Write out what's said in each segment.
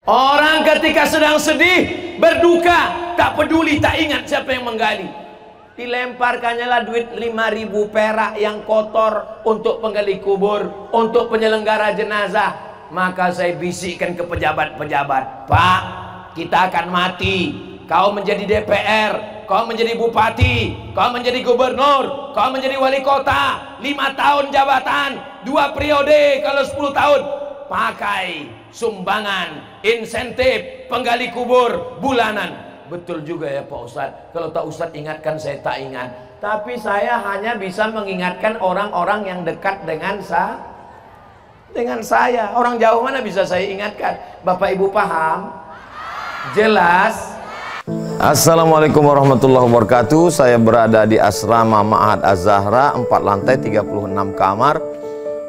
Orang ketika sedang sedih, berduka, tak peduli, tak ingat siapa yang menggali. Dilemparkannya duit 5.000 perak yang kotor untuk penggali kubur, untuk penyelenggara jenazah. Maka saya bisikkan ke pejabat-pejabat, Pak, kita akan mati. Kau menjadi DPR, kau menjadi bupati, kau menjadi gubernur, kau menjadi wali kota, 5 tahun jabatan, 2 periode, kalau 10 tahun. Pakai sumbangan, insentif, penggali kubur bulanan. Betul juga ya Pak Ustadz. Kalau tak Ustadz ingatkan, saya tak ingat. Tapi saya hanya bisa mengingatkan orang-orang yang dekat dengan saya. Orang jauh mana bisa saya ingatkan? Bapak Ibu paham? Jelas? Assalamualaikum warahmatullahi wabarakatuh. Saya berada di asrama Ma'had Az-Zahra, 4 lantai 36 kamar.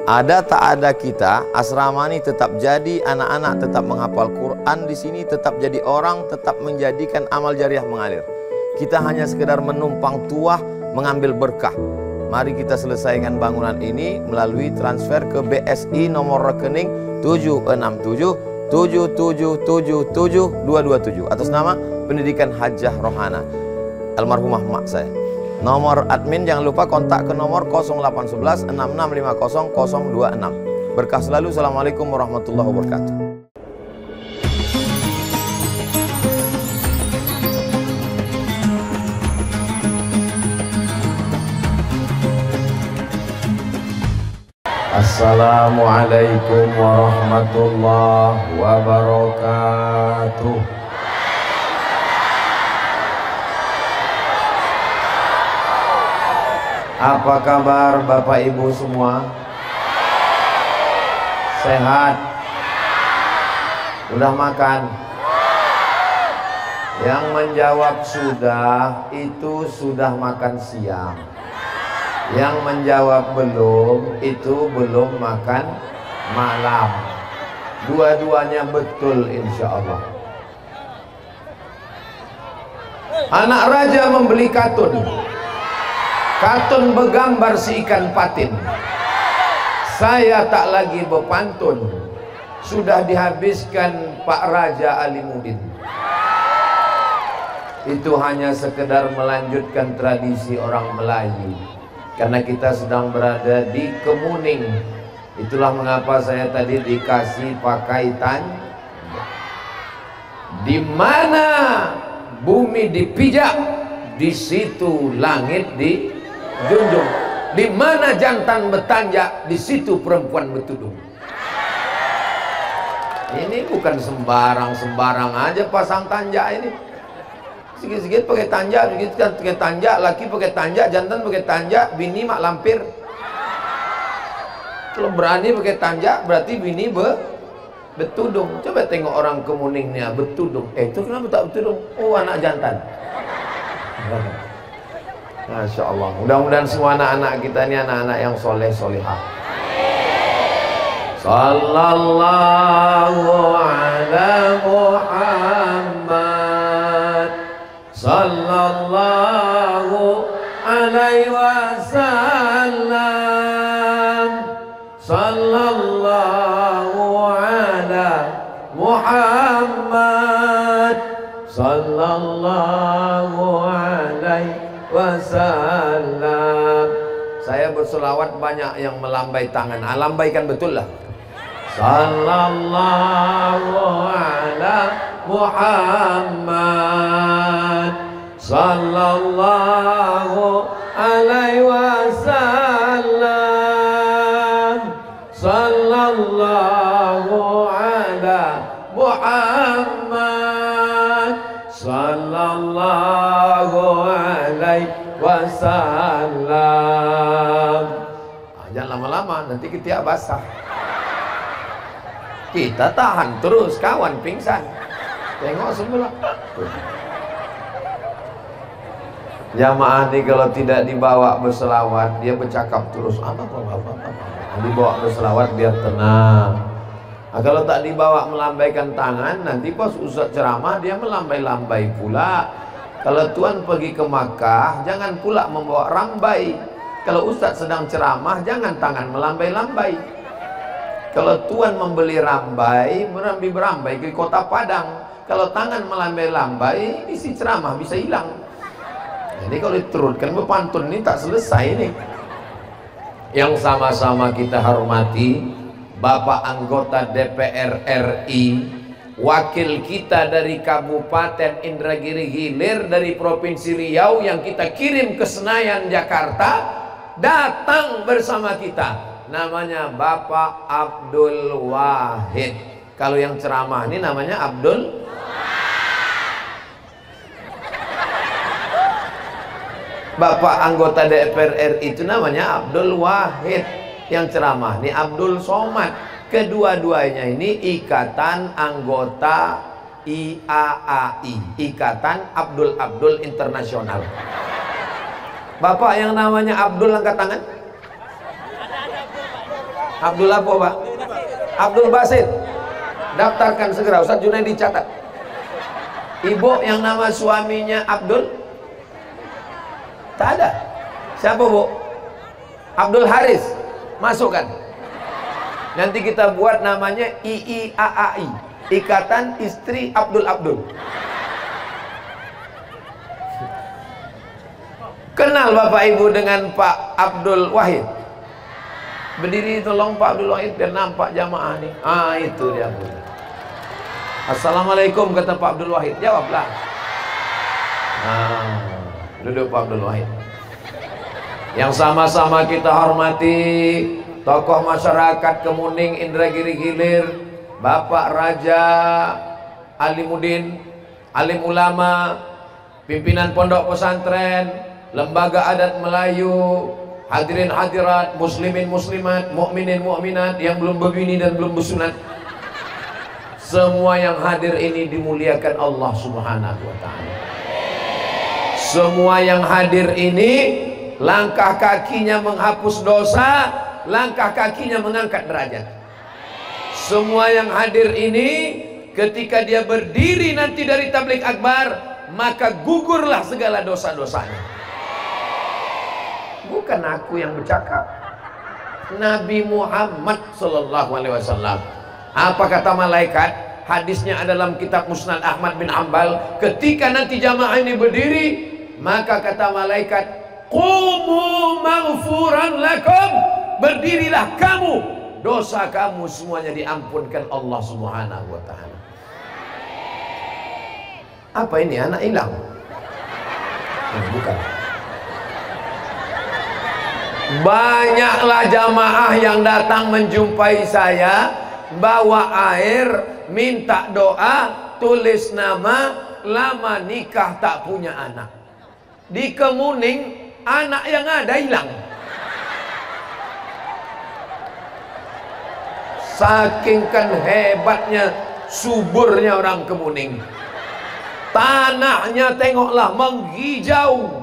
Ada tak ada kita, asrama ini tetap jadi, anak-anak tetap menghafal Quran di sini, tetap jadi orang, tetap menjadikan amal jariah mengalir. Kita hanya sekedar menumpang tuah, mengambil berkah. Mari kita selesaikan bangunan ini melalui transfer ke BSI nomor rekening 767 7777227 atas nama Pendidikan Hajah Rohana, almarhumah mak saya. Nomor admin jangan lupa kontak ke nomor 0811 6650 026. Berkah selalu. Assalamualaikum warahmatullahi wabarakatuh. Assalamualaikum warahmatullahi wabarakatuh. Apa kabar Bapak Ibu semua? Sehat? Udah makan? Yang menjawab sudah, itu sudah makan siang. Yang menjawab belum, itu belum makan malam. Dua-duanya betul insya Allah. Anak raja membeli katun. Katun bergambar si ikan patin. Saya tak lagi berpantun, sudah dihabiskan Pak Raja Alimuddin. Itu hanya sekedar melanjutkan tradisi orang Melayu, karena kita sedang berada di Kemuning. Itulah mengapa saya tadi dikasih pakai tanda. Di mana bumi dipijak, di situ langit dijunjung. Di mana jantan bertanjak, di situ perempuan bertudung. Ini bukan sembarang aja pasang tanjak ini. Sikit-sikit pakai tanjak, sikit pakai tanjak, laki pakai tanjak, jantan pakai tanjak, bini mak lampir. Kalau berani pakai tanjak berarti bini bertudung. Coba tengok orang Kemuning nih bertudung. Itu kenapa tak bertudung? Oh, anak jantan. Masya Allah. Mudah-mudahan semua anak-anak kita ini anak-anak yang soleh solehah. Sallallahu ala Muhammad, sallallahu alaihi wasallam, sallallahu ala Muhammad, sallallahu alaihi wasallam. Saya berselawat banyak yang melambai tangan. Lambaikan betul lah. Sallallahu ala Muhammad, sallallahu alaihi wasallam, sallallahu ala Muhammad, sallallahu alaihi wasallam. Jangan lama-lama, nanti ketiak basah. Kita tahan terus, kawan pingsan. Tengok sebelah. Jamaah ini kalau tidak dibawa berselawat, dia bercakap terus. Dibawa berselawat biar tenang. Nah, kalau tak dibawa melambaikan tangan, nanti pas Ustaz ceramah dia melambai-lambai pula. Kalau Tuan pergi ke Makkah, jangan pula membawa rambai. Kalau Ustaz sedang ceramah, jangan tangan melambai-lambai. Kalau tuan membeli rambai, berambai ke kota Padang. Kalau tangan melambai-lambai, isi ceramah bisa hilang. Jadi kalau diturunkan pantun ini tak selesai nih. Yang sama-sama kita hormati Bapak anggota DPR RI, wakil kita dari Kabupaten Indragiri Hilir dari Provinsi Riau yang kita kirim ke Senayan Jakarta, datang bersama kita. Namanya Bapak Abdul Wahid. Kalau yang ceramah ini namanya Abdul Bapak anggota DPR RI itu namanya Abdul Wahid. Yang ceramah ini Abdul Somad. Kedua-duanya ini Ikatan Anggota IAAI, Ikatan Abdul Internasional. Bapak yang namanya Abdul angkat tangan. Abdul apa Pak? Abdul Basit. Daftarkan segera, Ustaz Junaidi catat. Ibu yang nama suaminya Abdul? Tak ada. Siapa Bu? Abdul Haris. Masukkan. Nanti kita buat namanya IIAAI, Ikatan Istri Abdul. Kenal Bapak Ibu dengan Pak Abdul Wahid? Berdiri tolong Pak Abdul Wahid biar nampak jamaah nih. Ah itu dia. Assalamualaikum kata Pak Abdul Wahid. Jawablah. Duduk Pak Abdul Wahid. Yang sama-sama kita hormati tokoh masyarakat Kemuning Indragiri Hilir, Bapak Raja Alimuddin, alim ulama, pimpinan pondok pesantren, lembaga adat Melayu, hadirin hadirat, muslimin muslimat, mukminin mukminat yang belum berbini dan belum bersunat. Semua yang hadir ini dimuliakan Allah Subhanahu wa taala. Semua yang hadir ini langkah kakinya menghapus dosa, langkah kakinya mengangkat derajat. Semua yang hadir ini ketika dia berdiri nanti dari tabligh akbar, maka gugurlah segala dosa-dosanya. Bukan aku yang bercakap, Nabi Muhammad sallallahu alaihi wasallam. Apa kata malaikat? Hadisnya ada dalam kitab Musnad Ahmad bin Hanbal. Ketika nanti jamaah ini berdiri, maka kata malaikat, qumu maghfuran lakum, berdirilah kamu, dosa kamu semuanya diampunkan Allah Subhanahu wa taala. Apa ini, anak hilang? Bukan. Banyaklah jamaah yang datang menjumpai saya, bawa air, minta doa, tulis nama, lama nikah tak punya anak. Di Kemuning anak yang ada hilang. Saking kan hebatnya, suburnya orang Kemuning. Tanahnya tengoklah menghijau,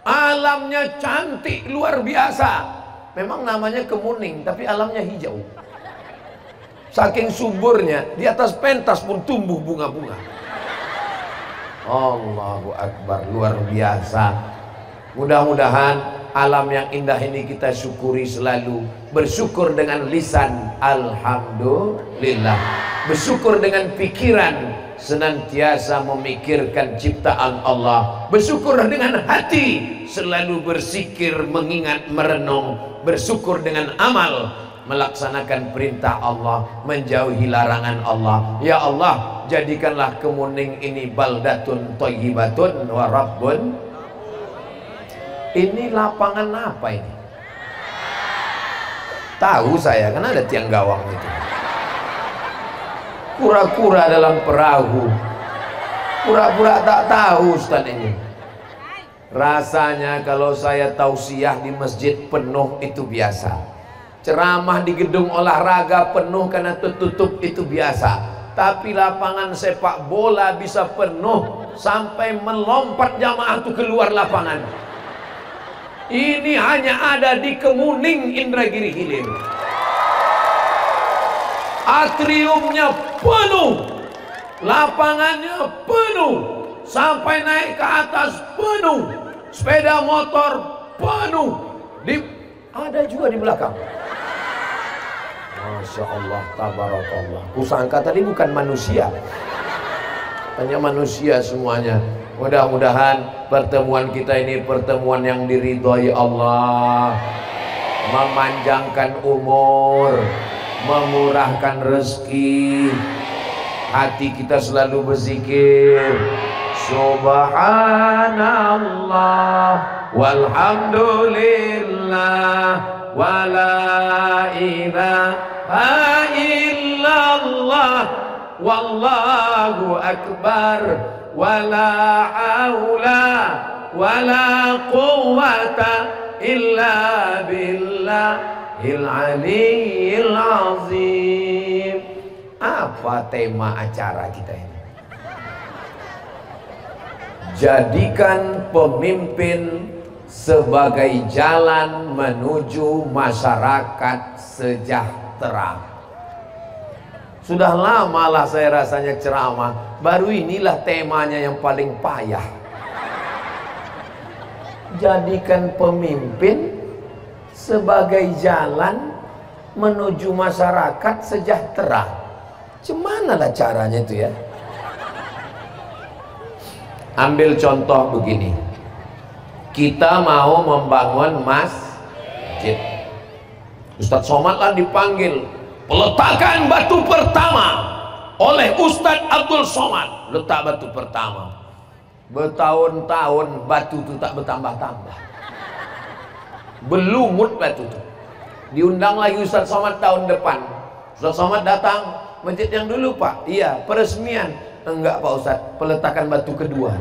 alamnya cantik luar biasa. Memang namanya Kemuning tapi alamnya hijau. Saking suburnya, di atas pentas pun tumbuh bunga-bunga. Allahu Akbar, luar biasa. Mudah-mudahan alam yang indah ini kita syukuri selalu. Bersyukur dengan lisan alhamdulillah, bersyukur dengan pikiran senantiasa memikirkan ciptaan Allah, bersyukur dengan hati selalu berzikir, mengingat, merenung, bersyukur dengan amal, melaksanakan perintah Allah, menjauhi larangan Allah. Ya Allah, jadikanlah Kemuning ini baldatun thayyibatun wa rabbun. Ini lapangan apa ini? Tahu saya, kan ada tiang gawang itu. Kura-kura dalam perahu, pura-pura tak tahu Ustaz ini. Rasanya kalau saya tausiah di masjid penuh itu biasa, ceramah di gedung olahraga penuh karena tertutup itu biasa. Tapi lapangan sepak bola bisa penuh sampai melompat jamaah itu keluar lapangan. Ini hanya ada di Kemuning Indragiri Hilir. Atriumnya penuh, lapangannya penuh, sampai naik ke atas penuh, sepeda motor penuh, ada juga di belakang. Masya Allah, tabarakallah. Kusangka tadi bukan manusia, hanya manusia semuanya. Mudah-mudahan pertemuan kita ini pertemuan yang diridhoi Allah, memanjangkan umur, memurahkan rezeki. Hati kita selalu berzikir Subhanallah walhamdulillah wala ilaha illallah wallahu akbar wala haula wala quwwata illa billahil aliyyil azim. Apa tema acara kita ini? Jadikan pemimpin sebagai jalan menuju masyarakat sejahtera. Sudah lama lah saya rasanya ceramah, baru inilah temanya yang paling payah. Jadikan pemimpin sebagai jalan menuju masyarakat sejahtera. Cuman lah caranya itu ya. Ambil contoh begini, kita mau membangun masjid. Ustadz Somad lah dipanggil, peletakan batu pertama oleh Ustadz Abdul Somad. Letak batu pertama, bertahun-tahun batu itu tak bertambah-tambah, belumut batu itu. Diundang lagi Ustadz Somad tahun depan. Ustadz Somad datang, masjid yang dulu Pak, iya peresmian. Enggak Pak Ustadz, peletakan batu kedua.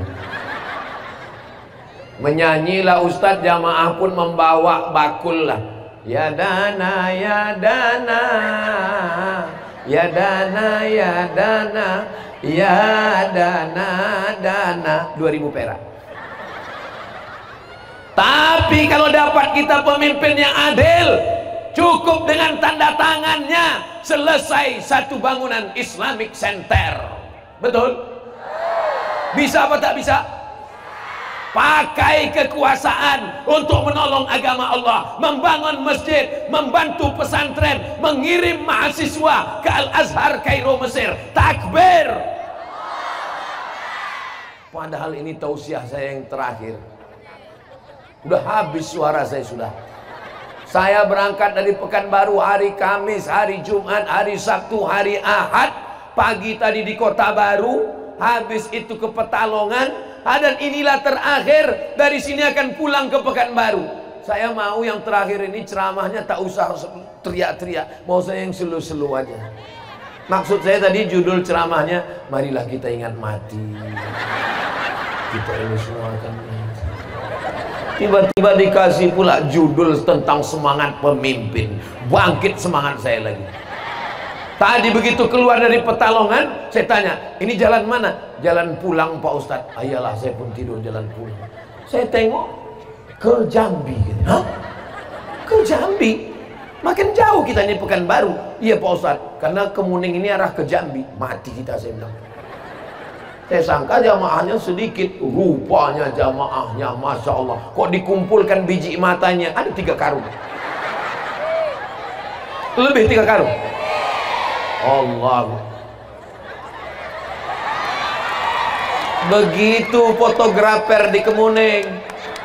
Menyanyilah Ustadz, jamaah pun membawa bakul lah. Ya dana, ya dana, ya dana, ya dana, ya dana, dana, 2.000 perak. Tapi kalau dapat kita pemimpin yang adil, cukup dengan tanda tangannya selesai satu bangunan Islamic Center. Betul? Bisa apa tak bisa? Pakai kekuasaan untuk menolong agama Allah, membangun masjid, membantu pesantren, mengirim mahasiswa ke Al-Azhar Kairo Mesir. Takbir. Padahal ini tausiah saya yang terakhir. Udah habis suara saya sudah. Saya berangkat dari Pekanbaru hari Kamis, hari Jumat, hari Sabtu, hari Ahad. Pagi tadi di Kota Baru, habis itu ke Petalongan, dan inilah terakhir. Dari sini akan pulang ke Pekanbaru. Saya mau yang terakhir ini ceramahnya tak usah teriak-teriak, mau saya yang selu-selu aja. Maksud saya tadi judul ceramahnya, marilah kita ingat mati. Kita ini semua akan mati. Tiba-tiba dikasih pula judul tentang semangat pemimpin. Bangkit semangat saya lagi. Tadi begitu keluar dari Petalongan, saya tanya, ini jalan mana? Jalan pulang Pak Ustadz. Ayalah, saya pun tidur jalan pulang. Saya tengok ke Jambi. Hah? Ke Jambi? Makin jauh kita ini Pekanbaru. Iya Pak Ustadz, karena Kemuning ini arah ke Jambi. Mati kita, saya bilang. Saya sangka jamaahnya sedikit, rupanya jamaahnya Masya Allah. Kok dikumpulkan biji matanya ada 3 karung. Lebih 3 karung. Allah. Begitu fotografer di Kemuning,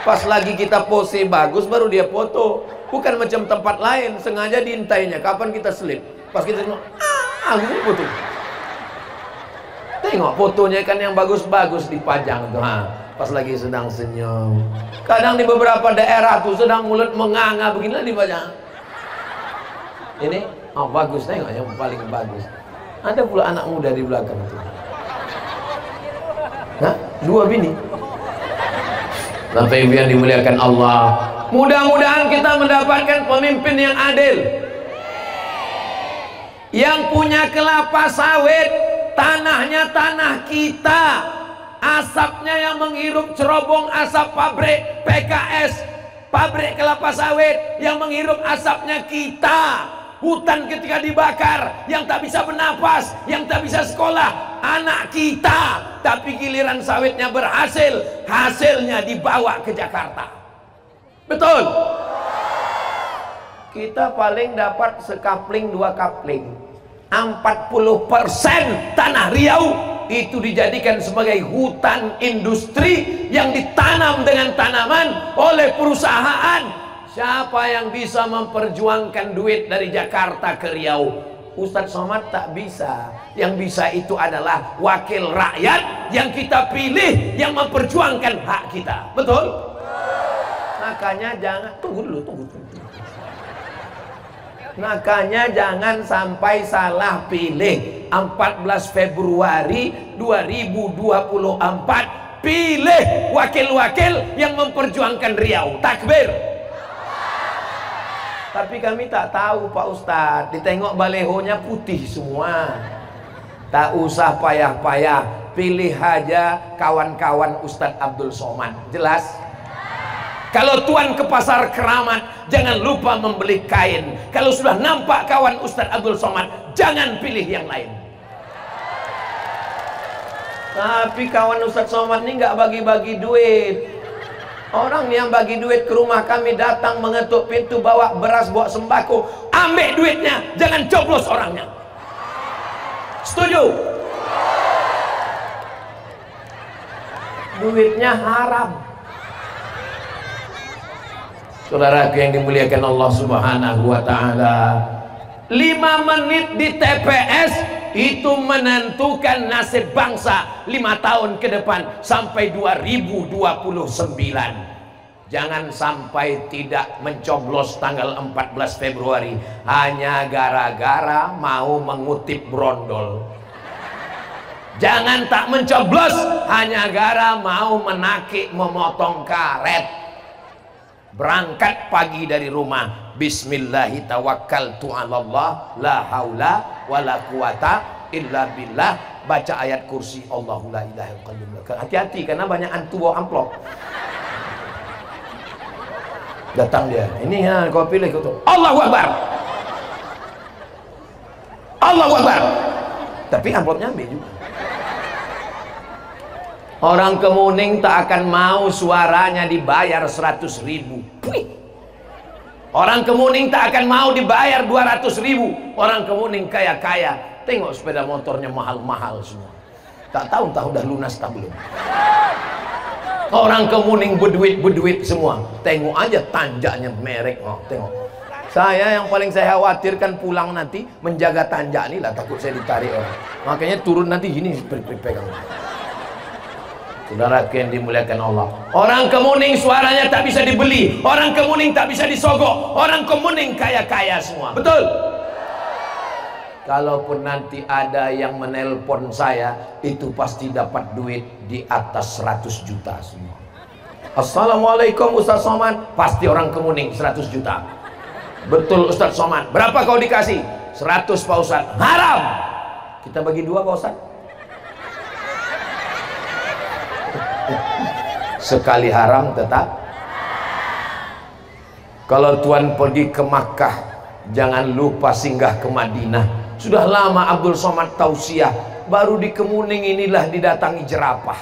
pas lagi kita pose bagus baru dia foto. Bukan macam tempat lain, sengaja diintainya kapan kita selip. Pas kita tengok, gitu foto. Tengok fotonya kan yang bagus-bagus dipajang tuh. Pas lagi sedang senyum. Kadang di beberapa daerah tuh sedang mulut menganga beginilah dipajang. Ini oh bagus, tengok yang paling bagus. Ada pula anak muda di belakang itu. Hah? 2 bini. Bapak Ibu yang dimuliakan Allah, mudah-mudahan kita mendapatkan pemimpin yang adil, yang punya kelapa sawit, tanahnya tanah kita, asapnya yang menghirup cerobong asap pabrik PKS, pabrik kelapa sawit yang menghirup asapnya kita. Hutan ketika dibakar, yang tak bisa bernapas, yang tak bisa sekolah, anak kita. Tapi giliran sawitnya berhasil, hasilnya dibawa ke Jakarta. Betul? kita paling dapat sekapling 2 kapling. 40% tanah Riau itu dijadikan sebagai hutan industri yang ditanam dengan tanaman oleh perusahaan. Siapa yang bisa memperjuangkan duit dari Jakarta ke Riau? Ustadz Somad tak bisa. Yang bisa itu adalah wakil rakyat yang kita pilih, yang memperjuangkan hak kita. Betul? Makanya jangan, tunggu dulu. Makanya jangan sampai salah pilih. 14 Februari 2024 pilih wakil-wakil yang memperjuangkan Riau. Takbir. Tapi kami tak tahu Pak Ustadz. Ditengok balehonya putih semua. Tak usah payah-payah, pilih aja kawan-kawan Ustadz Abdul Somad. Jelas? Kalau tuan ke pasar Keramat, jangan lupa membeli kain. Kalau sudah nampak kawan Ustadz Abdul Somad, jangan pilih yang lain. Tapi kawan Ustadz Somad ini nggak bagi-bagi duit. Orang yang bagi duit ke rumah kami datang mengetuk pintu, bawa beras, bawa sembako. Ambil duitnya, jangan coblos orangnya. Setuju? Duitnya haram. Saudaraku yang dimuliakan Allah Subhanahu wa Ta'ala, 5 menit di TPS itu menentukan nasib bangsa 5 tahun ke depan sampai 2029. Jangan sampai tidak mencoblos tanggal 14 Februari hanya gara-gara mau mengutip brondol. Jangan tak mencoblos hanya gara mau menakik memotong karet. Berangkat pagi dari rumah, bismillahi tawakkaltu 'alallah la haula wala quwata illa billah, baca ayat kursi, Allahu la ilaha illallah. Hati-hati karena banyak antu bawa amplop. Datang dia, ini ya kau pilih kau. Allahu Akbar. Allahu Akbar. Tapi amplopnya ambil juga. Orang Kemuning tak akan mau suaranya dibayar 100.000. Orang Kemuning tak akan mau dibayar 200.000. Orang Kemuning kaya-kaya. Tengok sepeda motornya mahal-mahal semua. Tak tahu entah udah lunas tak belum. Orang Kemuning berduit semua. Tengok aja tanjaknya merek. Oh, tengok. Saya yang paling saya khawatirkan pulang nanti menjaga tanjak ini lah, takut saya ditarik orang. Makanya turun nanti gini pegang. Saudara yang dimuliakan Allah, orang Kemuning suaranya tak bisa dibeli, orang Kemuning tak bisa disogok, orang Kemuning kaya-kaya semua. Betul? Kalaupun nanti ada yang menelpon saya, itu pasti dapat duit di atas 100 juta semua. Assalamualaikum Ustaz Somad, pasti orang Kemuning 100 juta. Betul Ustaz Somad, berapa kau dikasih? 100 Pak Ustaz. Haram. Kita bagi 2 Pak Ustaz. Sekali haram tetap. Kalau tuan pergi ke Makkah, jangan lupa singgah ke Madinah. Sudah lama Abdul Somad tausiah, baru di Kemuning inilah didatangi jerapah.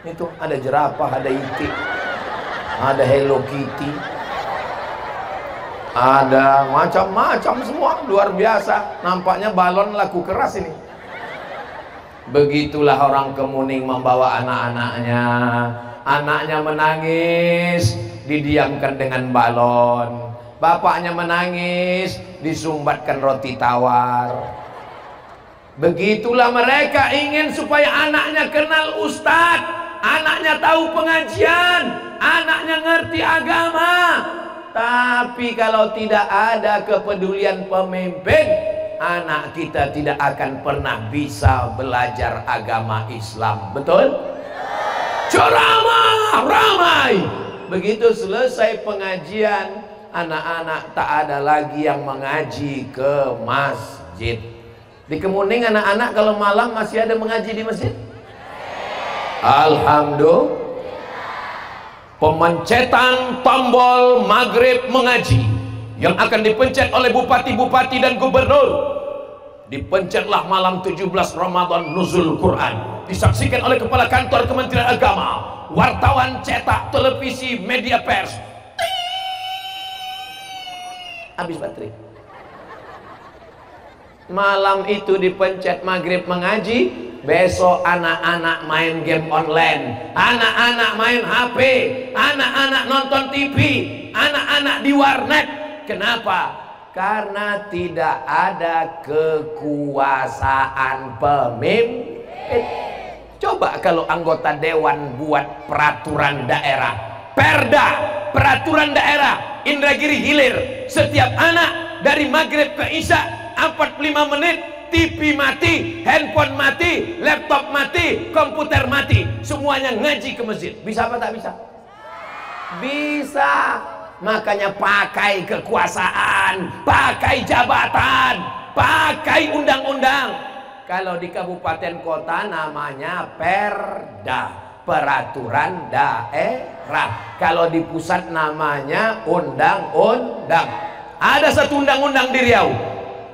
Itu ada jerapah, ada itik, ada Hello Kitty, ada macam-macam semua, luar biasa. Nampaknya balon laku keras ini. Begitulah orang Kemuning membawa anak-anaknya. Anaknya menangis, didiamkan dengan balon. Bapaknya menangis, disumbatkan roti tawar. Begitulah mereka ingin supaya anaknya kenal Ustadz, anaknya tahu pengajian, anaknya ngerti agama. Tapi kalau tidak ada kepedulian pemimpin, anak kita tidak akan pernah bisa belajar agama Islam. Betul? Ceramah ramai. Begitu selesai pengajian, anak-anak tak ada lagi yang mengaji ke masjid. Di Kemuning anak-anak kalau malam masih ada mengaji di masjid? Alhamdulillah. Pemencetan tombol maghrib mengaji yang akan dipencet oleh bupati-bupati dan gubernur, dipencetlah malam 17 Ramadan nuzul Quran, disaksikan oleh kepala kantor Kementerian Agama, wartawan cetak, televisi, media pers. habis baterai. Malam itu dipencet maghrib mengaji, besok anak-anak main game online, anak-anak main HP, anak-anak nonton TV, anak-anak di warnet. Kenapa? Karena tidak ada kekuasaan pemimpin. Coba kalau anggota dewan buat peraturan daerah, perda, peraturan daerah Indragiri Hilir, setiap anak dari maghrib ke isya 45 menit TV mati, handphone mati, laptop mati, komputer mati, semuanya ngaji ke masjid. Bisa apa tak bisa? Bisa. Makanya pakai kekuasaan, pakai jabatan, pakai undang-undang. Kalau di kabupaten kota namanya perda, peraturan daerah. Kalau di pusat namanya undang-undang. Ada satu undang-undang di Riau,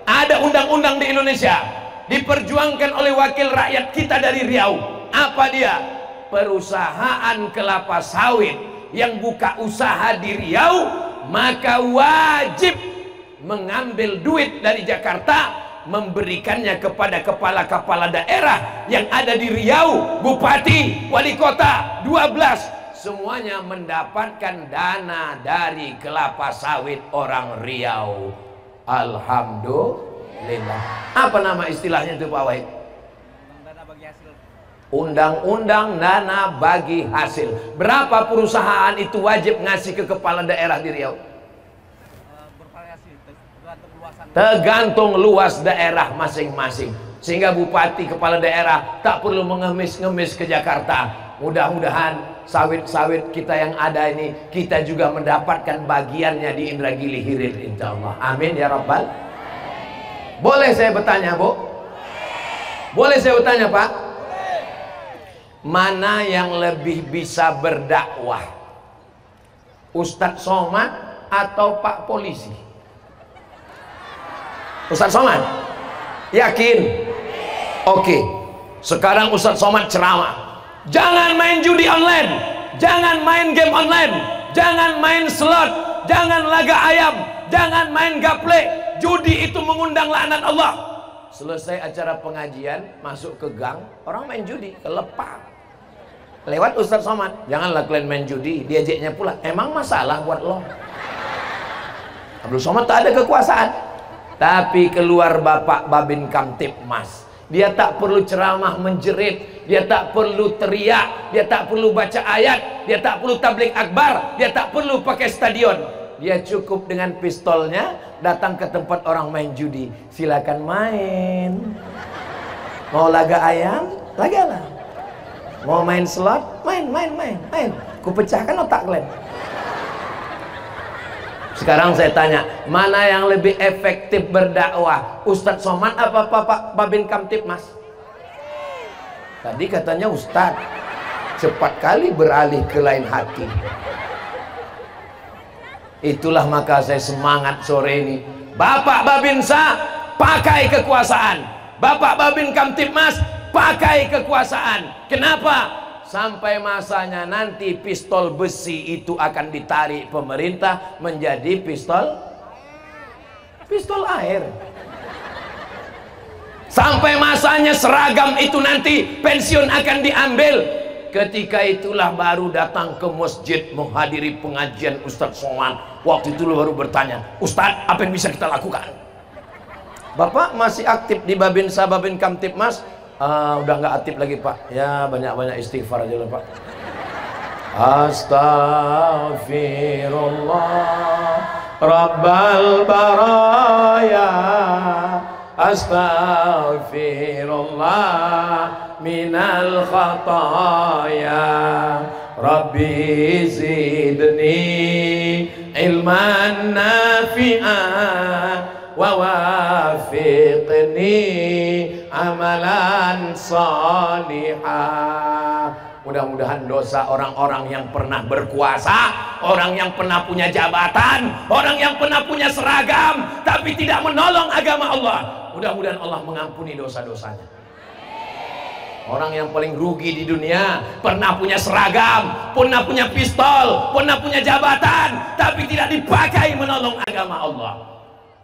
ada undang-undang di Indonesia, diperjuangkan oleh wakil rakyat kita dari Riau. Apa dia? Perusahaan kelapa sawit yang buka usaha di Riau, maka wajib mengambil duit dari Jakarta, memberikannya kepada kepala-kepala daerah yang ada di Riau, bupati, wali kota, 12. Semuanya mendapatkan dana dari kelapa sawit orang Riau. Alhamdulillah. Apa nama istilahnya itu Pak Wahid? Undang-undang dana bagi hasil. Berapa perusahaan itu wajib ngasih ke kepala daerah di Riau? Tergantung luas daerah masing-masing. Sehingga bupati, kepala daerah tak perlu mengemis-ngemis ke Jakarta. Mudah-mudahan sawit-sawit kita yang ada ini, kita juga mendapatkan bagiannya di Indragiri Hilir, insyaallah. Amin ya Rabbal. Boleh saya bertanya, Bu? Boleh saya bertanya, Pak? Mana yang lebih bisa berdakwah? Ustadz Somad atau Pak Polisi? Ustadz Somad? Yakin? Oke. Sekarang Ustadz Somad ceramah. Jangan main judi online, jangan main game online, jangan main slot, jangan laga ayam, jangan main gaple. Judi itu mengundang laknat Allah. Selesai acara pengajian, masuk ke gang, orang main judi, kelepak. Lewat Ustadz Somad, janganlah kalian main judi, diajaknya pula. Emang masalah buat lo? Abdul Somad tak ada kekuasaan. Tapi keluar Bapak Babin Kamtibmas, dia tak perlu ceramah menjerit, dia tak perlu teriak, dia tak perlu baca ayat, dia tak perlu tabligh akbar, dia tak perlu pakai stadion. Dia cukup dengan pistolnya datang ke tempat orang main judi. Silakan main. Mau laga ayam, lagalah. Mau main slot, main. Kupecahkan otak kalian. Sekarang saya tanya, mana yang lebih efektif berdakwah? Ustadz Somad apa Pak Babin Kamtibmas? Tadi katanya Ustadz, cepat kali beralih ke lain hati. Itulah maka saya semangat sore ini. Bapak Babinsa pakai kekuasaan, Bapak Babin Kamtibmas pakai kekuasaan. Kenapa? Sampai masanya nanti pistol besi itu akan ditarik pemerintah menjadi pistol air. Sampai masanya seragam itu nanti pensiun akan diambil. Ketika itulah baru datang ke masjid menghadiri pengajian Ustadz Somad. Waktu itu baru bertanya, Ustadz, apa yang bisa kita lakukan? Bapak masih aktif di Babinsa Babin Kamtibmas? Udah nggak aktif lagi Pak. Ya banyak-banyak istighfar aja lah Pak. Astaghfirullah Rabbal baraya, astaghfirullah minal khataya, Rabbi zidni ilman nafi'an wa wafiqni amalan salihah. Mudah-mudahan dosa orang-orang yang pernah berkuasa, orang yang pernah punya jabatan, orang yang pernah punya seragam tapi tidak menolong agama Allah, mudah-mudahan Allah mengampuni dosa-dosanya. Orang yang paling rugi di dunia, pernah punya seragam, pernah punya pistol, pernah punya jabatan, tapi tidak dipakai menolong agama Allah.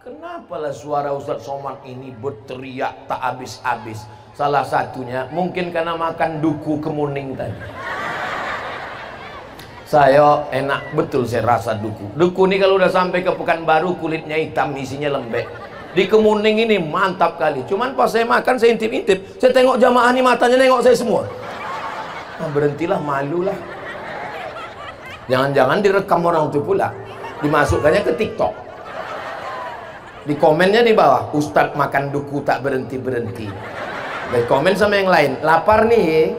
Kenapalah suara Ustaz Somad ini berteriak tak habis-habis? Salah satunya mungkin karena makan duku kemuning tadi. Saya enak betul saya rasa duku. Duku ini kalau udah sampai ke Pekanbaru kulitnya hitam, isinya lembek. Di kemuning ini mantap kali. Cuman pas saya makan saya intip-intip, saya tengok jamaah ini matanya nengok saya semua. Nah, berhentilah, malulah. Jangan-jangan direkam orang itu pula, dimasukkannya ke TikTok. Di komennya di bawah, Ustadz makan duku tak berhenti-berhenti. Dan komen sama yang lain, lapar nih.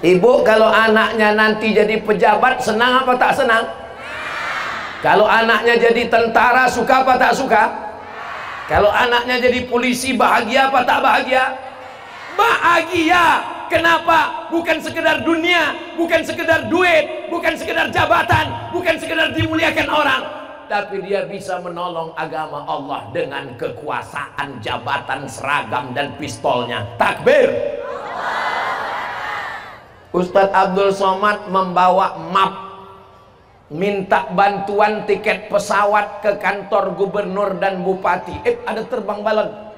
Ibu kalau anaknya nanti jadi pejabat senang apa tak senang? Kalau anaknya jadi tentara suka apa tak suka? Kalau anaknya jadi polisi bahagia apa tak bahagia? Bahagia. Kenapa? Bukan sekedar dunia, bukan sekedar duit, bukan sekedar jabatan, bukan sekedar dimuliakan orang, tapi dia bisa menolong agama Allah dengan kekuasaan, jabatan, seragam, dan pistolnya. Takbir. Ustadz Abdul Somad membawa map, minta bantuan tiket pesawat ke kantor gubernur dan bupati. Ada terbang balon.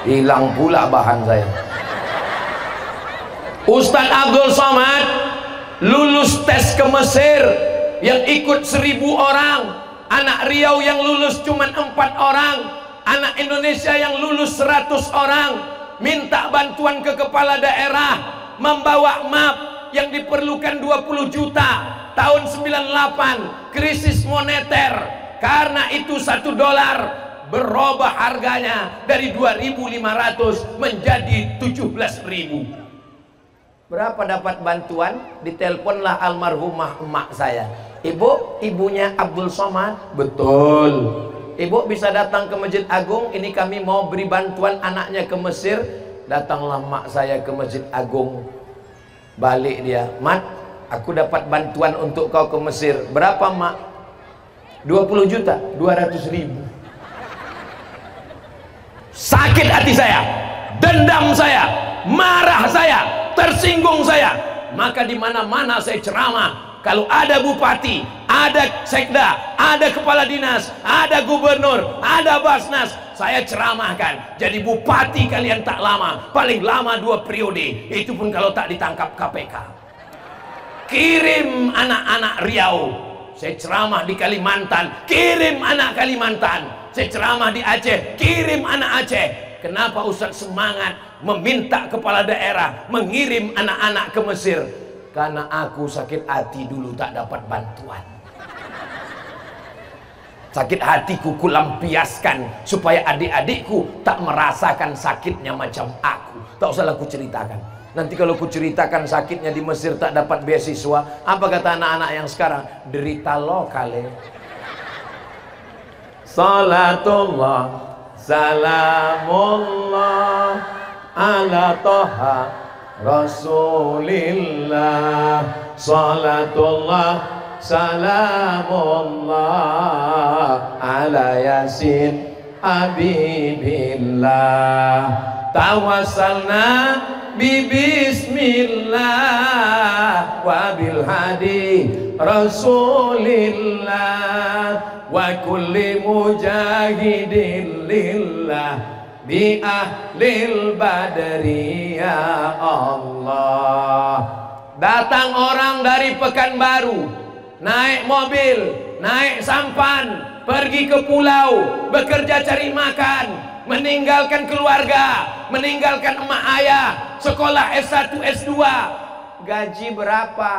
Hilang pula bahan saya. Ustadz Abdul Somad lulus tes ke Mesir yang ikut 1000 orang. Anak Riau yang lulus cuma 4 orang. Anak Indonesia yang lulus 100 orang. Minta bantuan ke kepala daerah, membawa map yang diperlukan 20 juta. Tahun 98 krisis moneter, karena itu $1 berubah harganya dari 2.500 menjadi 17.000. Berapa dapat bantuan? Diteleponlah almarhumah emak saya. Ibu, ibunya Abdul Somad? Betul. Ibu bisa datang ke Masjid Agung, ini kami mau beri bantuan anaknya ke Mesir. Datanglah mak saya ke Masjid Agung. Balik dia, Mat, aku dapat bantuan untuk kau ke Mesir. Berapa mak? 20 juta, 200.000. Sakit hati saya, dendam saya, marah saya, tersinggung saya. Maka di mana-mana saya ceramah. Kalau ada bupati, ada sekda, ada kepala dinas, ada gubernur, ada basnas, saya ceramahkan. Jadi bupati kalian tak lama, paling lama 2 periode. Itu pun kalau tak ditangkap KPK. Kirim anak-anak Riau. Saya ceramah di Kalimantan, kirim anak Kalimantan. Saya ceramah di Aceh, kirim anak Aceh. Kenapa Ustadz semangat meminta kepala daerah mengirim anak-anak ke Mesir? Karena aku sakit hati dulu tak dapat bantuan. Sakit hatiku kulampiaskan supaya adik-adikku tak merasakan sakitnya macam aku. Tak usah aku ceritakan. Nanti kalau ku ceritakan sakitnya di Mesir tak dapat beasiswa, apa kata anak-anak yang sekarang? Derita lokal ya. Salatullah salamullah ala toha Rasulillah. Salatullah salamullah ala Yasin Habibillah. Tawassalna bismillah wa bil hadi Rasulillah wa kulli mujahidin lillah bi ahlil badri ya Allah. Datang orang dari Pekanbaru, naik mobil, naik sampan, pergi ke pulau, bekerja cari makan, meninggalkan keluarga, meninggalkan emak ayah, sekolah S1 S2. Gaji berapa?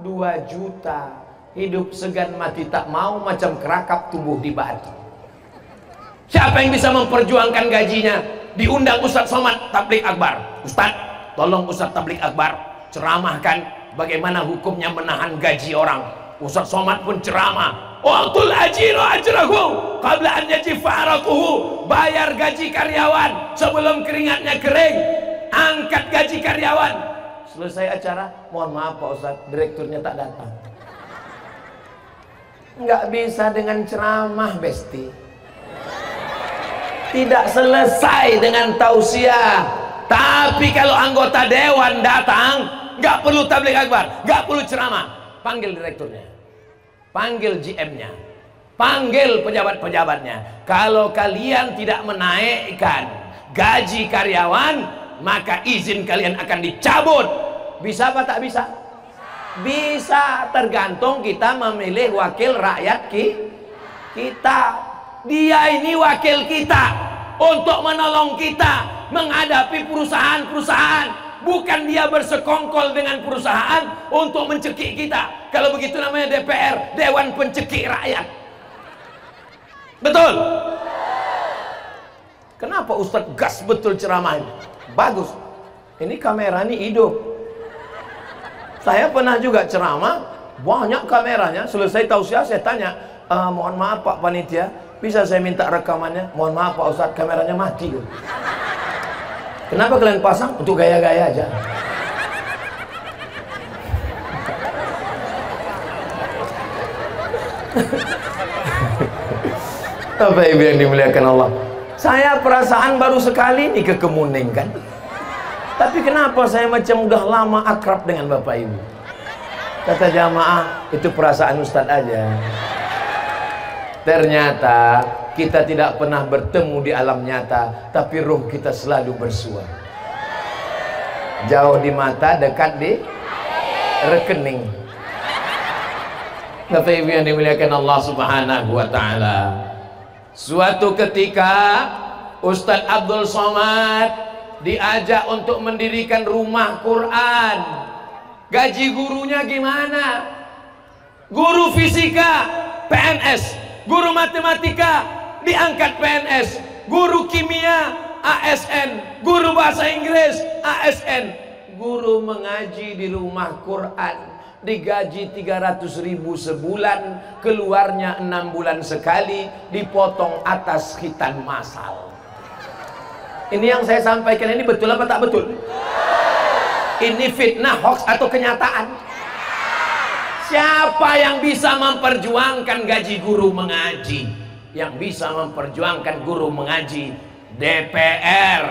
2 juta. Hidup segan mati tak mau, macam kerakap tumbuh di batu. Siapa yang bisa memperjuangkan gajinya? Diundang Ustadz Somad Tabligh Akbar. Ustadz, tolong Ustadz Tabligh Akbar ceramahkan bagaimana hukumnya menahan gaji orang. Ustadz Somad pun ceramah. Waqtul ajiru ajrahu qabla an yajifa araquhu. Bayar gaji karyawan sebelum keringatnya kering. Angkat gaji karyawan. Selesai acara, mohon maaf Pak Ustadz, direkturnya tak datang. Nggak bisa dengan ceramah, Besti. Tidak selesai dengan tausiah. Tapi kalau anggota dewan datang, nggak perlu tabligh akbar, nggak perlu ceramah. Panggil direkturnya, panggil GM-nya, panggil pejabat-pejabatnya. Kalau kalian tidak menaikkan gaji karyawan, maka izin kalian akan dicabut. Bisa apa tak bisa? Bisa, tergantung kita memilih wakil rakyat kita. Dia ini wakil kita untuk menolong kita menghadapi perusahaan-perusahaan. Bukan dia bersekongkol dengan perusahaan untuk mencekik kita. Kalau begitu namanya DPR, Dewan Pencekik Rakyat. Betul? Kenapa Ustadz gas betul ceramahnya? Bagus. Ini kamera ini hidup. Saya pernah juga ceramah, banyak kameranya. Selesai tausiah saya tanya, mohon maaf Pak Panitia, bisa saya minta rekamannya? Mohon maaf Pak Ustadz, kameranya mati. Kenapa kalian pasang? Untuk gaya-gaya aja. Bapak Ibu yang dimuliakan Allah, saya perasaan baru sekali nih ke Kemuning kan. Tapi kenapa saya macam udah lama akrab dengan Bapak Ibu? Kata jamaah, itu perasaan Ustadz aja. Ternyata kita tidak pernah bertemu di alam nyata, tapi ruh kita selalu bersua. Jauh di mata, dekat di rekening. Bapak Ibu yang dimuliakan Allah Subhanahu wa Ta'ala, suatu ketika Ustadz Abdul Somad diajak untuk mendirikan rumah Quran. Gaji gurunya gimana? Guru fisika PNS, guru matematika diangkat PNS, guru kimia ASN, guru bahasa Inggris ASN, guru mengaji di rumah Quran digaji 300.000 sebulan, keluarnya 6 bulan sekali, dipotong atas khitan masal. Ini yang saya sampaikan ini betul apa tak betul? Ini fitnah, hoax atau kenyataan? Siapa yang bisa memperjuangkan gaji guru mengaji? Yang bisa memperjuangkan guru mengaji? DPR,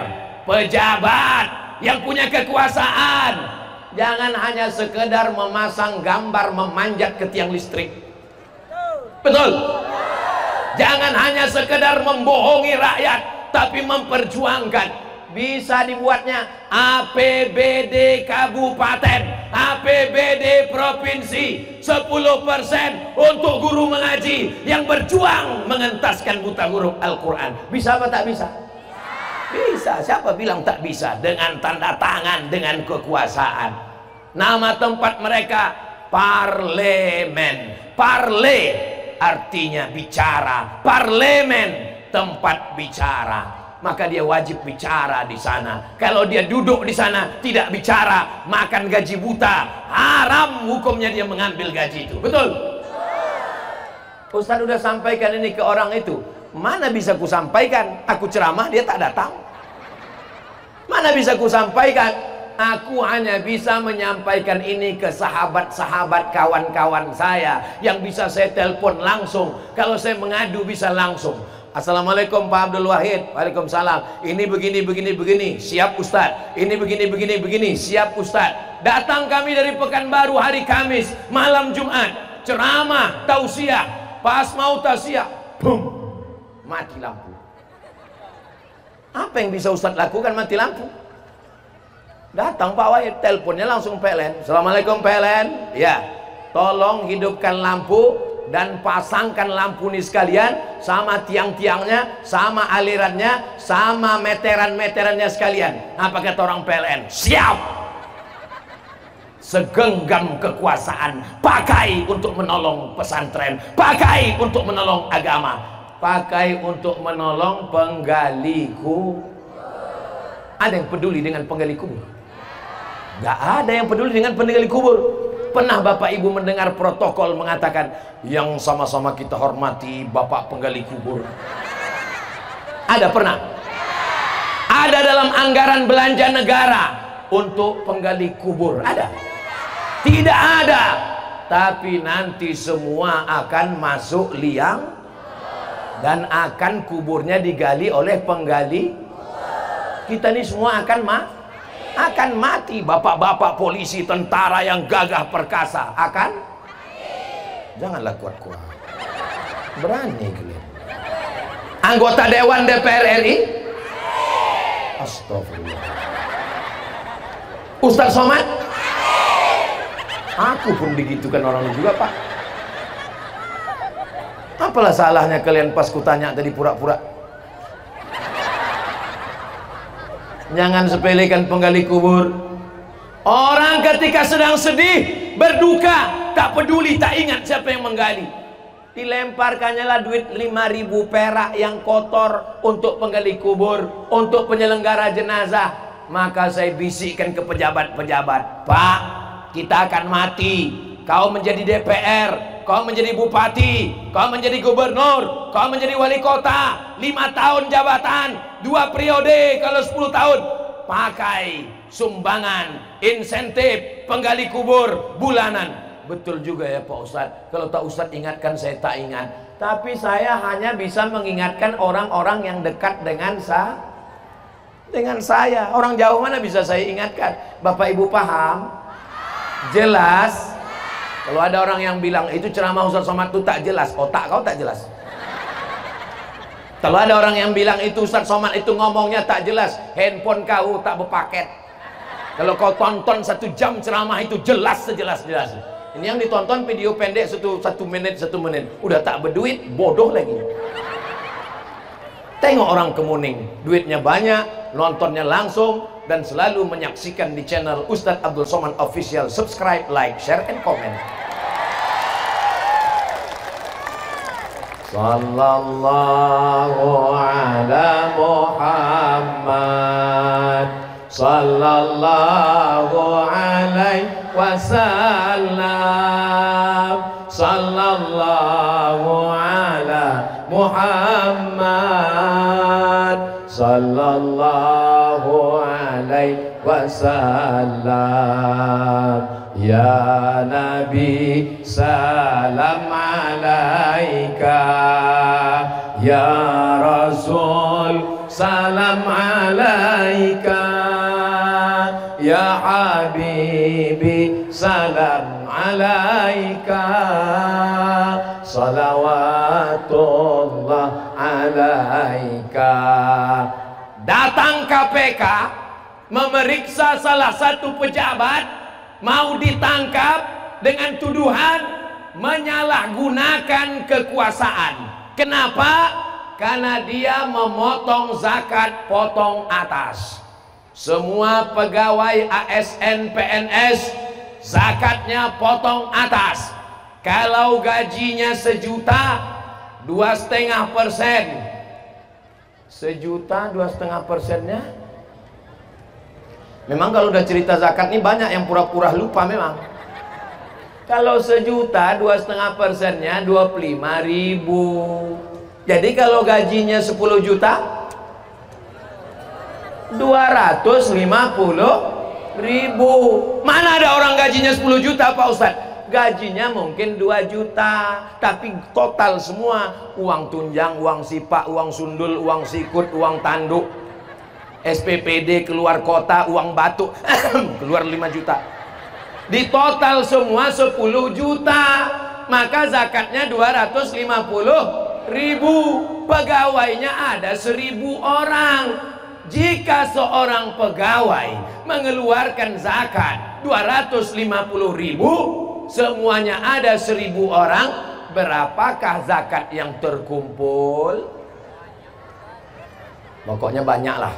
pejabat yang punya kekuasaan. Jangan hanya sekedar memasang gambar memanjat ke tiang listrik. Betul? Jangan hanya sekedar membohongi rakyat, tapi memperjuangkan. Bisa dibuatnya APBD kabupaten, APBD provinsi 10% untuk guru mengaji yang berjuang mengentaskan buta huruf Al-Quran. Bisa apa tak bisa? Bisa. Siapa bilang tak bisa? Dengan tanda tangan, dengan kekuasaan. Nama tempat mereka parlemen. Parle artinya bicara, parlemen tempat bicara. Maka dia wajib bicara di sana. Kalau dia duduk di sana tidak bicara, makan gaji buta, haram hukumnya dia mengambil gaji itu. Betul? Ustaz udah sampaikan ini ke orang itu. Mana bisa ku sampaikan? Aku ceramah dia tak datang. Mana bisa ku sampaikan? Aku hanya bisa menyampaikan ini ke sahabat-sahabat kawan-kawan saya yang bisa saya telepon langsung. Kalau saya mengadu bisa langsung. Assalamualaikum Pak Abdul Wahid. Waalaikumsalam. Ini begini begini begini. Siap Ustadz. Ini begini begini begini. Siap Ustadz. Datang kami dari Pekanbaru hari Kamis, malam Jumat, ceramah, tausiah. Pas mau tausiah, boom, mati lampu. Apa yang bisa Ustadz lakukan mati lampu? Datang Pak Wahid, teleponnya langsung PLN. Assalamualaikum PLN. Ya, tolong hidupkan lampu dan pasangkan lampu ini sekalian, sama tiang-tiangnya, sama alirannya, sama meteran-meterannya sekalian. Apa kata orang PLN? Siap. Segenggam kekuasaan pakai untuk menolong pesantren, pakai untuk menolong agama, pakai untuk menolong penggali kubur. Ada yang peduli dengan penggali kubur? Gak ada yang peduli dengan penggali kubur. Pernah Bapak Ibu mendengar protokol mengatakan yang sama-sama kita hormati Bapak penggali kubur? Ada pernah? Ada dalam anggaran belanja negara untuk penggali kubur? Ada? Tidak ada. tapi nanti semua akan masuk liang dan akan kuburnya digali oleh penggali. Kita ini semua akan mati. Bapak-bapak polisi, tentara yang gagah perkasa akan janganlah kuat-kuat, berani kalian. Anggota Dewan DPR RI, astagfirullah. Ustaz Somad, aku pun digitukan orang juga, Pak. Apalah salahnya kalian pas kutanya tadi pura-pura? Jangan sepelekan penggali kubur. Orang ketika sedang sedih, berduka, tak peduli, tak ingat siapa yang menggali. Dilemparkannya lah duit 5.000 perak yang kotor untuk penggali kubur, untuk penyelenggara jenazah. Maka saya bisikkan ke pejabat-pejabat, Pak, kita akan mati. Kau menjadi DPR, kau menjadi bupati, kau menjadi gubernur, kau menjadi wali kota, 5 tahun jabatan, 2 periode, kalau 10 tahun pakai sumbangan, insentif, penggali kubur bulanan. Betul juga ya Pak Ustadz, kalau tak Ustadz ingatkan saya tak ingat. Tapi saya hanya bisa mengingatkan orang-orang yang dekat dengan saya. Orang jauh mana bisa saya ingatkan? Bapak Ibu paham? Jelas? Kalau ada orang yang bilang itu ceramah Ustadz Somad itu tak jelas, otak kau tak jelas. Kalau ada orang yang bilang itu Ustadz Somad itu ngomongnya tak jelas, handphone kau tak berpaket. Kalau kau tonton 1 jam ceramah itu jelas sejelas-jelas. Ini yang ditonton video pendek 1 menit, udah tak berduit, bodoh lagi. Tengok orang Kemuning, duitnya banyak, nontonnya langsung, dan selalu menyaksikan di channel Ustadz Abdul Somad Official. Subscribe, like, share, and comment. Sallallahu ala Muhammad, sallallahu alaihi wasallam, sallallahu ala Muhammad, sallallahu alaihi wasallam. Ya Nabi salam alaika, ya Rasul salam alaika, ya Habibi salam alaika, salawatullah alaika. Datang KPK memeriksa salah satu pejabat, mau ditangkap dengan tuduhan menyalahgunakan kekuasaan. Kenapa? Karena dia memotong zakat potong atas. Semua pegawai ASN PNS zakatnya potong atas. Kalau gajinya 1 juta, 2,5%. 1 juta 2,5%-nya. Memang kalau udah cerita zakat ini banyak yang pura-pura lupa memang. Kalau 1 juta 2,5%-nya 25.000. Jadi kalau gajinya 10 juta 250.000. Mana ada orang gajinya 10 juta Pak Ustadz? Gajinya mungkin 2 juta, tapi total semua uang tunjang, uang sipak, uang sundul, uang sikut, uang tanduk, SPPD keluar kota, uang batuk keluar 5 juta. Di total semua 10 juta, maka zakatnya 250.000. Pegawainya ada 1.000 orang. Jika seorang pegawai mengeluarkan zakat 250.000, semuanya ada 1.000 orang, berapakah zakat yang terkumpul? Pokoknya banyak lah.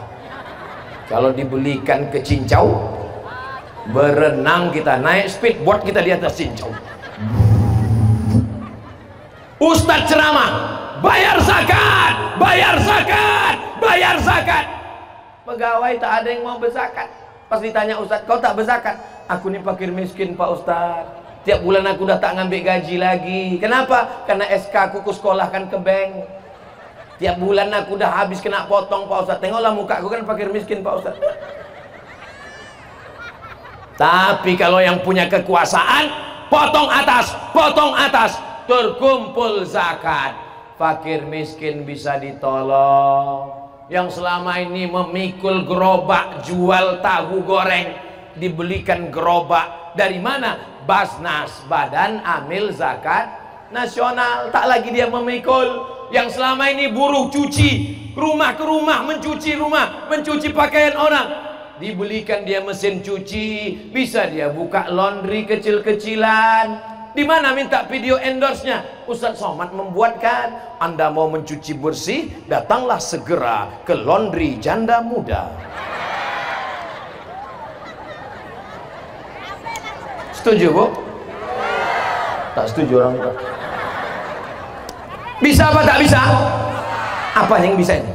Kalau dibelikan ke cincau, berenang kita, naik speedboat kita di atas cincau. Ustadz ceramah, bayar zakat, bayar zakat, bayar zakat. Pegawai tak ada yang mau berzakat. Pas ditanya Ustadz, kau tak berzakat? Aku ini fakir miskin Pak Ustadz. Tiap bulan aku udah tak ngambil gaji lagi. Kenapa? Karena SK aku sekolahkan ke bank. Tiap bulan aku udah habis kena potong Pak Ustadz. Tengoklah muka aku kan fakir miskin Pak Ustadz. Tapi kalau yang punya kekuasaan, potong atas, terkumpul zakat. Fakir miskin bisa ditolong. Yang selama ini memikul gerobak jual tahu goreng, dibelikan gerobak dari mana? Basnas, Badan Amil Zakat Nasional. Tak lagi dia memikul. Yang selama ini buruh cuci rumah ke rumah, mencuci pakaian orang, dibelikan dia mesin cuci, bisa dia buka laundry kecil-kecilan. Di mana minta video endorse-nya? Ustaz Somad membuatkan. Anda mau mencuci bersih, datanglah segera ke laundry Janda Muda. Setuju, Bu? Tak setuju orang tua. Bisa apa tak bisa? Apa yang bisa ini?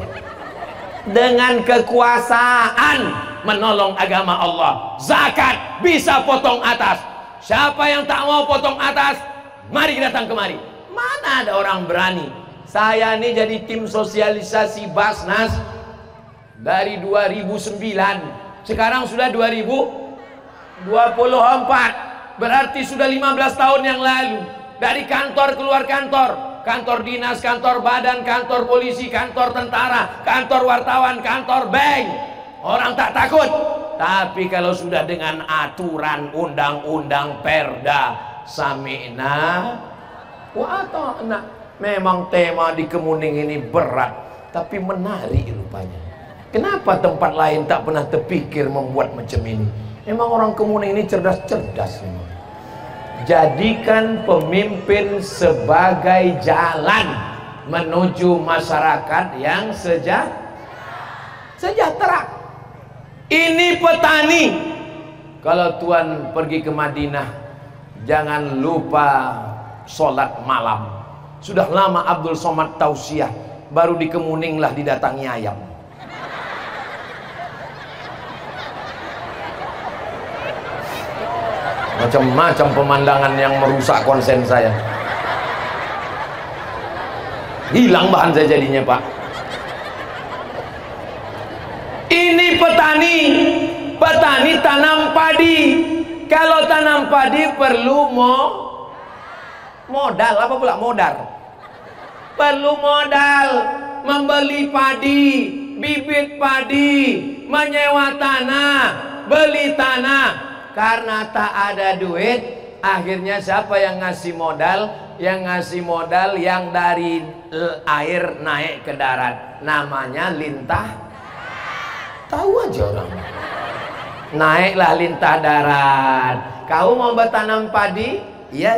Dengan kekuasaan menolong agama Allah. Zakat bisa potong atas. Siapa yang tak mau potong atas, mari datang kemari. Mana ada orang berani? Saya ini jadi tim sosialisasi Basnas dari 2009. Sekarang sudah 2024. Berarti sudah 15 tahun yang lalu. Dari kantor keluar kantor, kantor dinas, kantor badan, kantor polisi, kantor tentara, kantor wartawan, kantor bank. Orang tak takut. Tapi kalau sudah dengan aturan undang-undang perda, sami'na wa ata'na. Memang tema di Kemuning ini berat, tapi menarik rupanya. Kenapa tempat lain tak pernah terpikir membuat macam ini? Memang orang Kemuning ini cerdas-cerdas memang. Jadikan pemimpin sebagai jalan menuju masyarakat yang sejahtera. Ini petani. Kalau Tuan pergi ke Madinah, jangan lupa sholat malam. Sudah lama Abdul Somad tausiah, baru di Kemuning lah didatangi ayam. Macam-macam pemandangan yang merusak konsen saya. Hilang bahan saya jadinya, Pak. Ini petani tanam padi. Kalau tanam padi perlu modal. Apa pula modal? Perlu modal. Membeli padi, bibit padi, menyewa tanah, beli tanah. Karena tak ada duit, akhirnya siapa yang ngasih modal? Yang ngasih modal yang dari air naik ke darat. Namanya lintah. Tahu aja orang. Naiklah lintah darat. Kau mau bertanam padi? Iya.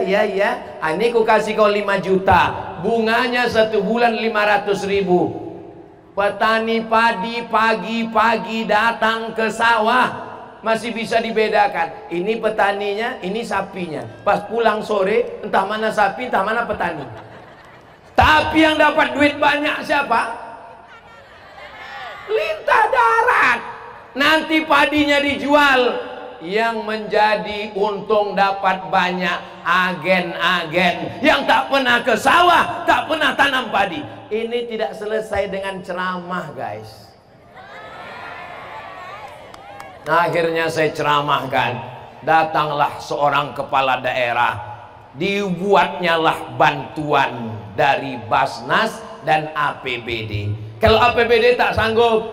Ini ku kasih kau 5 juta. Bunganya 1 bulan 500.000. Petani padi pagi-pagi datang ke sawah. Masih bisa dibedakan. Ini petaninya, ini sapinya. Pas pulang sore, entah mana sapi, entah mana petani. Tapi yang dapat duit banyak siapa? Lintah darat. Nanti padinya dijual. Yang menjadi untung dapat banyak agen-agen yang tak pernah ke sawah, tak pernah tanam padi. Ini tidak selesai dengan ceramah, guys. Nah, akhirnya saya ceramahkan. Datanglah seorang kepala daerah, dibuatnya lah bantuan dari Basnas dan APBD. Kalau APBD tak sanggup,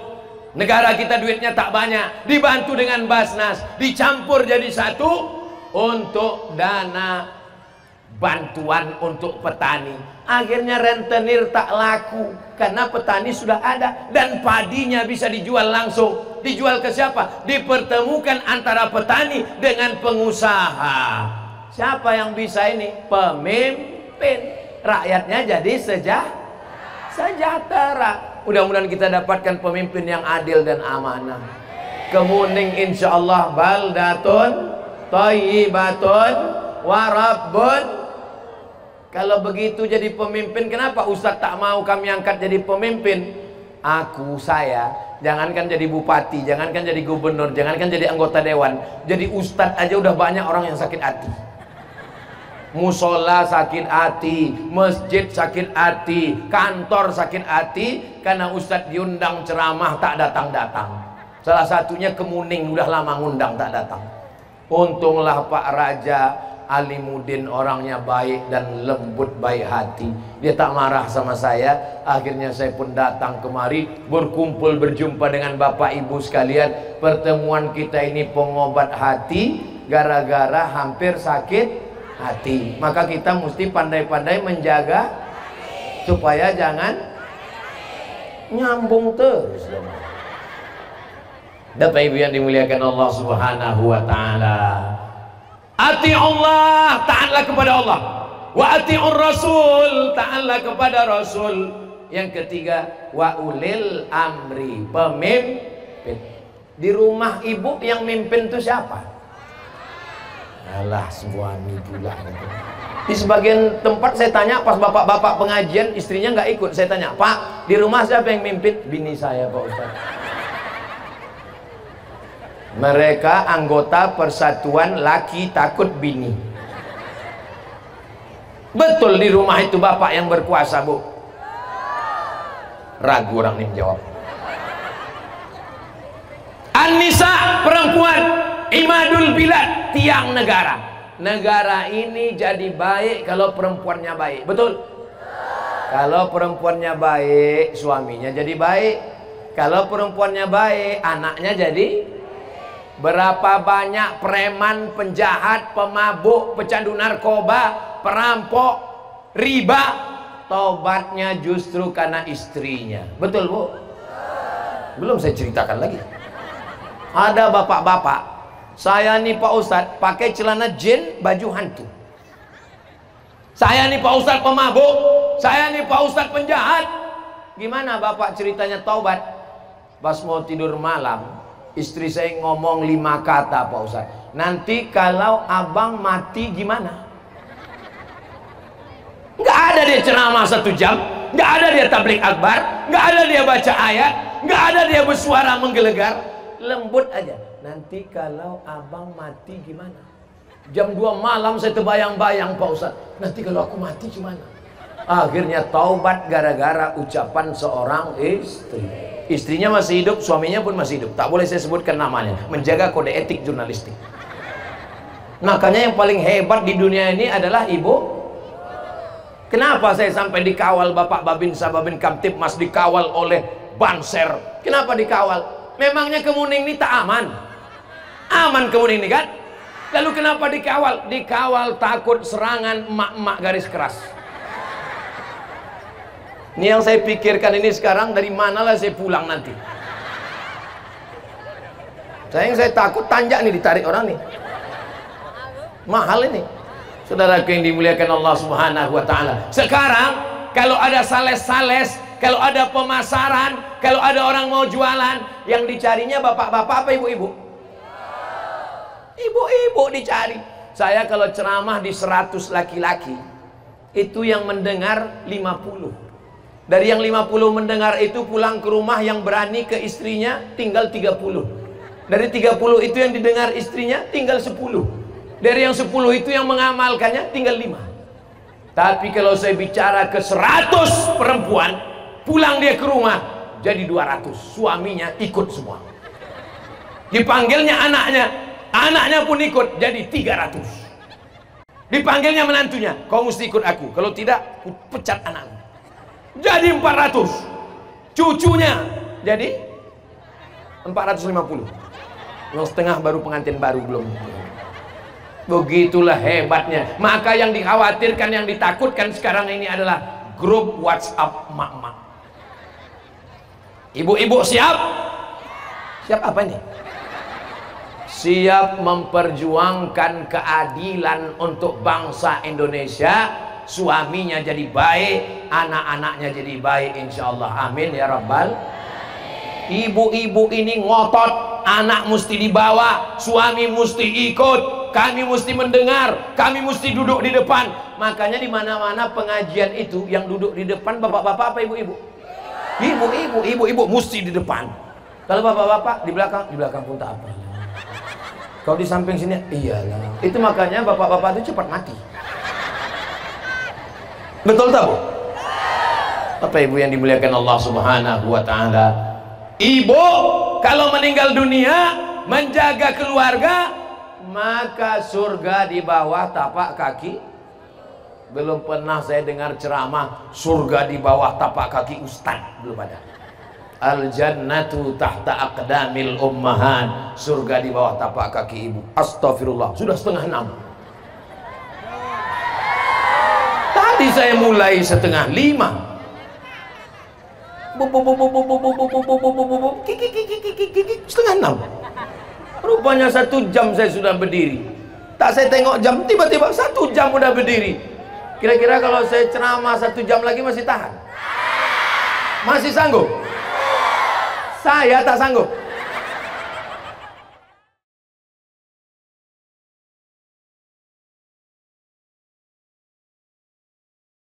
negara kita duitnya tak banyak, dibantu dengan Basnas, dicampur jadi satu untuk dana bantuan untuk petani. Akhirnya rentenir tak laku karena petani sudah ada dan padinya bisa dijual langsung. Dijual ke siapa? Dipertemukan antara petani dengan pengusaha. Siapa yang bisa ini? Pemimpin. Rakyatnya jadi sejahtera. Mudah-mudahan kita dapatkan pemimpin yang adil dan amanah. Kemuning insyaallah baldatun thayyibatun wa rabbun. Kalau begitu jadi pemimpin, kenapa Ustaz tak mau kami angkat jadi pemimpin? Saya jangankan jadi bupati, jangankan jadi gubernur, jangankan jadi anggota dewan, jadi ustadz aja udah banyak orang yang sakit hati. Musola sakit hati, masjid sakit hati, kantor sakit hati karena ustadz diundang ceramah tak datang-datang. Salah satunya Kemuning, udah lama ngundang tak datang. Untunglah Pak Raja Alimuddin orangnya baik dan lembut, baik hati. Dia tak marah sama saya. Akhirnya saya pun datang kemari, berkumpul berjumpa dengan Bapak Ibu sekalian. Pertemuan kita ini pengobat hati, gara-gara hampir sakit hati. Maka kita mesti pandai-pandai menjaga supaya jangan nyambung terus. Bapak Ibu yang dimuliakan Allah Subhanahu wa taala. Ati Allah, taatlah kepada Allah. Wa ati'ur Rasul, taatlah kepada Rasul. Yang ketiga, wa ulil amri, pemimpin. Di rumah ibu yang mimpin itu siapa? Alah, suami pula. Di sebagian tempat saya tanya, pas bapak-bapak pengajian istrinya nggak ikut, saya tanya, Pak, di rumah siapa yang mimpin? Bini saya, Pak Ustaz. Mereka anggota Persatuan Laki Takut Bini. Betul di rumah itu bapak yang berkuasa, Bu? Ragu orang ini menjawab. An-Nisa, perempuan, imadul bilad, tiang negara. Negara ini jadi baik kalau perempuannya baik. Betul? Kalau perempuannya baik, suaminya jadi baik. Kalau perempuannya baik, anaknya jadi. Berapa banyak preman, penjahat, pemabuk, pecandu narkoba, perampok, riba, tobatnya justru karena istrinya. Betul, Bu? Belum saya ceritakan lagi. Ada bapak-bapak, saya nih Pak Ustadz pakai celana jin, baju hantu. Saya nih Pak Ustadz pemabuk, saya nih Pak Ustadz penjahat. Gimana bapak ceritanya taubat? Pas mau tidur malam, istri saya ngomong 5 kata, Pak Ustadz. Nanti kalau abang mati gimana? Nggak ada dia ceramah 1 jam, nggak ada dia tablik akbar, nggak ada dia baca ayat, nggak ada dia bersuara menggelegar, lembut aja. Nanti kalau abang mati gimana? Jam 2 malam saya terbayang-bayang, Pak Ustadz. Nanti kalau aku mati gimana? Akhirnya taubat gara-gara ucapan seorang istri. Istrinya masih hidup, suaminya pun masih hidup. Tak boleh saya sebutkan namanya. Menjaga kode etik jurnalistik. Makanya yang paling hebat di dunia ini adalah ibu. Kenapa saya sampai dikawal Bapak Babinsa, Babin Kamtipmas, dikawal oleh Banser? Kenapa dikawal? Memangnya Kemuning ini tak aman? Aman Kemuning ini kan? Lalu kenapa dikawal? Dikawal takut serangan emak-emak garis keras. Ini yang saya pikirkan ini sekarang, dari manalah saya pulang nanti. Saya takut tanjak nih ditarik orang nih. Mahal ini. Saudaraku yang dimuliakan Allah Subhanahu wa taala. Sekarang kalau ada sales-sales, kalau ada pemasaran, kalau ada orang mau jualan, yang dicarinya bapak-bapak apa ibu-ibu? Ibu-ibu dicari. Saya kalau ceramah di 100 laki-laki, itu yang mendengar 50. Dari yang 50 mendengar itu, pulang ke rumah yang berani ke istrinya tinggal 30. Dari 30 itu yang didengar istrinya tinggal 10. Dari yang 10 itu yang mengamalkannya tinggal 5. Tapi kalau saya bicara ke 100 perempuan, pulang dia ke rumah jadi 200. Suaminya ikut semua. Dipanggilnya anaknya, anaknya pun ikut jadi 300. Dipanggilnya menantunya, kau mesti ikut aku, kalau tidak pecat anakmu. Jadi 400. Cucunya jadi 450. Yang setengah baru pengantin baru belum. Begitulah hebatnya. Maka yang dikhawatirkan, yang ditakutkan sekarang ini adalah grup WhatsApp mak-mak. Ibu-ibu siap? Siap apa ini? Siap memperjuangkan keadilan untuk bangsa Indonesia. Suaminya jadi baik, anak-anaknya jadi baik, insya Allah. Amin ya Rabbal. Ibu-ibu ini ngotot, anak mesti dibawa, suami mesti ikut, kami mesti mendengar, kami mesti duduk di depan. Makanya di mana-mana pengajian itu yang duduk di depan bapak-bapak apa ibu-ibu? Ibu-ibu mesti di depan. Kalau bapak-bapak di belakang pun tak apa. Kalau di samping sini, iyalah. Itu makanya bapak-bapak itu cepat mati. Betul tak, Bu? Apa ibu yang dimuliakan Allah Subhanahu wa taala? Ibu kalau meninggal dunia menjaga keluarga, maka surga di bawah tapak kaki. Belum pernah saya dengar ceramah surga di bawah tapak kaki ustaz, belum ada. Al jannatu tahta aqdamil ummahat, surga di bawah tapak kaki ibu. Astagfirullah, sudah 5:30. Tadi saya mulai 4:30. 5:30. Rupanya 1 jam saya sudah berdiri. Tak saya tengok jam, tiba-tiba 1 jam udah berdiri. Kira-kira kalau saya ceramah 1 jam lagi masih tahan? Masih sanggup? Saya tak sanggup.